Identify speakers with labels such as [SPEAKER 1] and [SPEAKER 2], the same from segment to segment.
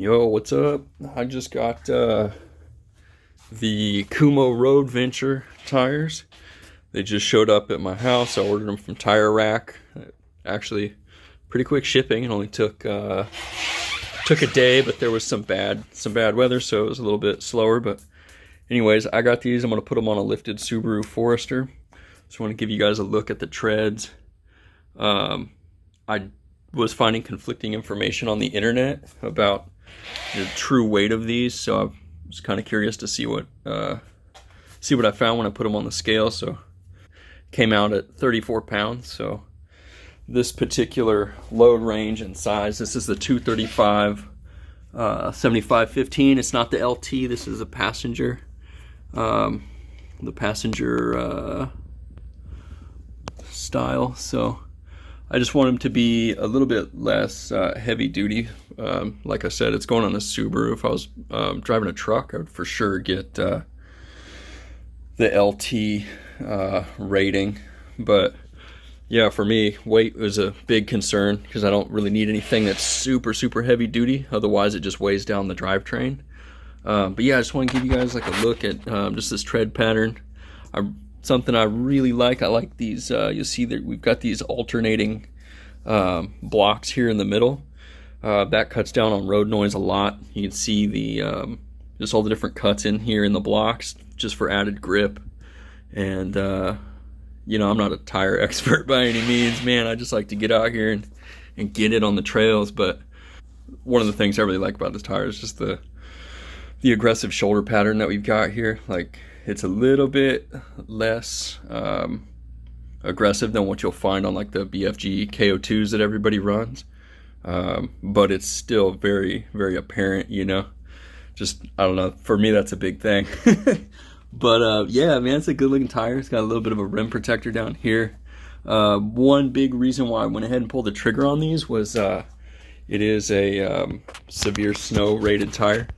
[SPEAKER 1] Yo, what's up? I just got the Kumho Road Venture tires. They just showed up at my house. I ordered them from Tire Rack. Actually, pretty quick shipping. It only took a day, but there was some bad weather, so it was a little bit slower. But anyways, I got these. I'm gonna put them on a lifted Subaru Forester. Just want to give you guys a look at the treads. I was finding conflicting information on the internet about the true weight of these, so I was kind of curious to see what I found when I put them on the scale. So came out at 34 pounds. So this particular load range and size, this is the 235 7515. It's not the LT. This is a passenger. The passenger style. So I just want them to be a little bit less heavy duty. Like I said, it's going on a Subaru. If I was driving a truck, I would for sure get the LT rating. But yeah, for me, weight was a big concern because I don't really need anything that's super heavy duty. Otherwise, it just weighs down the drivetrain. But yeah, I just want to give you guys like a look at just this tread pattern. Something I really like. I like these. You'll see that we've got these alternating blocks here in the middle. That cuts down on road noise a lot. You can see the just all the different cuts in here in the blocks, just for added grip. And you know, I'm not a tire expert by any means, man. I just like to get out here and get it on the trails. But one of the things I really like about this tire is just the aggressive shoulder pattern that we've got here. Like, it's a little bit less aggressive than what you'll find on like the BFG KO2s that everybody runs, but it's still very apparent, you know. Just, I don't know, for me that's a big thing. But yeah, man, it's a good looking tire. It's got a little bit of a rim protector down here. One big reason why I went ahead and pulled the trigger on these was it is a severe snow rated tire.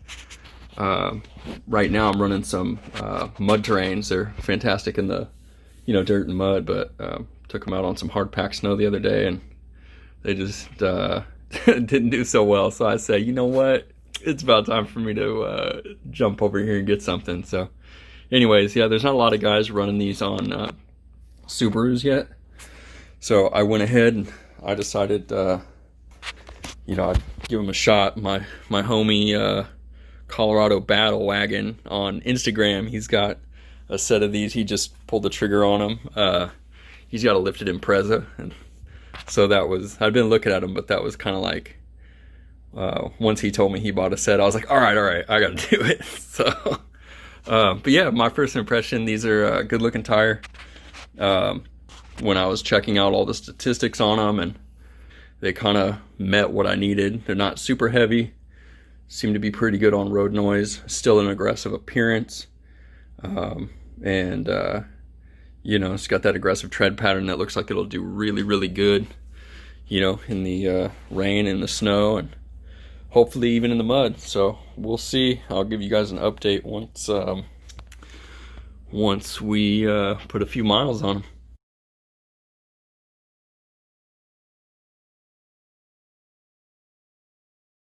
[SPEAKER 1] Right now I'm running some mud terrains. They're fantastic in the, you know, dirt and mud, but took them out on some hard packed snow the other day and they just didn't do so well. So I said, you know what, it's about time for me to jump over here and get something. So anyways, yeah, there's not a lot of guys running these on Subarus yet, so I went ahead and I decided you know, I'd give them a shot. My homie Colorado Battle Wagon on Instagram, he's got a set of these. He just pulled the trigger on them. He's got a lifted Impreza, and so that was, I'd been looking at him, but that was kind of like once he told me he bought a set, I was like, all right, I gotta do it. So but yeah, my first impression, these are a good looking tire. When I was checking out all the statistics on them, and they kind of met what I needed. They're not super heavy, seem to be pretty good on road noise, still an aggressive appearance, and you know, it's got that aggressive tread pattern that looks like it'll do really good, you know, in the rain and the snow, and hopefully even in the mud. So we'll see. I'll give you guys an update once we put a few miles on them.